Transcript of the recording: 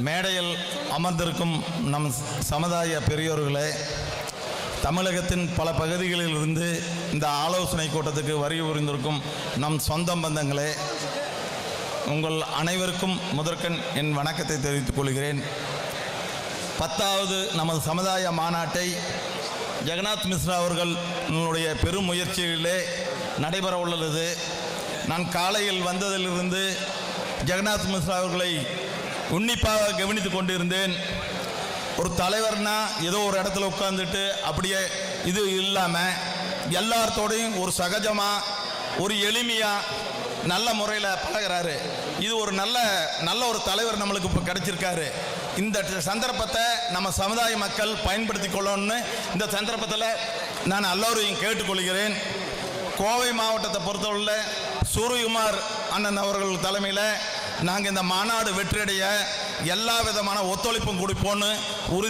மேடையில் அமர்ந்திருக்கும் நம் சமுதாய பெரியோர்களே, தமிழகத்தின் பல பகுதிகளில் இருந்து இந்த ஆலோசனை கூட்டத்துக்கு வருகை புரிந்திருக்கும் நம் சொந்த பந்தங்களே, உங்கள் அனைவருக்கும் முதற்கண் என் வணக்கத்தை தெரிவித்துக் கொள்கிறேன். 10வது நமது சமுதாய மாநாட்டை ஜெகநாத் மிஸ்ரா அவர்களுடைய பெரும் முயற்சியிலே நடைபெற உள்ளது. நான் காலையில் வந்ததிலிருந்து ஜெகநாத் மிஸ்ரா அவர்களை உன்னிப்பாக கவனித்து கொண்டிருந்தேன். ஒரு தலைவர்னா ஏதோ ஒரு இடத்துல உட்கார்ந்துட்டு அப்படியே இது இல்லாமல் எல்லாத்தோடையும் ஒரு சகஜமாக ஒரு எளிமையாக நல்ல முறையில் பழகிறாரு. இது ஒரு நல்ல ஒரு தலைவர் நம்மளுக்கு இப்போ கிடைச்சிருக்காரு. இந்த சந்தர்ப்பத்தை நம்ம சமுதாய மக்கள் பயன்படுத்தி கொள்ளணும்னு இந்த சந்தர்ப்பத்தில் நான் எல்லோரையும் கேட்டுக்கொள்கிறேன். கோவை மாவட்டத்தை பொறுத்தவரை சூரியகுமார் அண்ணன் அவர்கள் தலைமையில் நாங்கள் இந்த மாநாடு வெற்றியடைய எல்லா விதமான ஒத்துழைப்பும் கொடுப்போன்னு உறுதி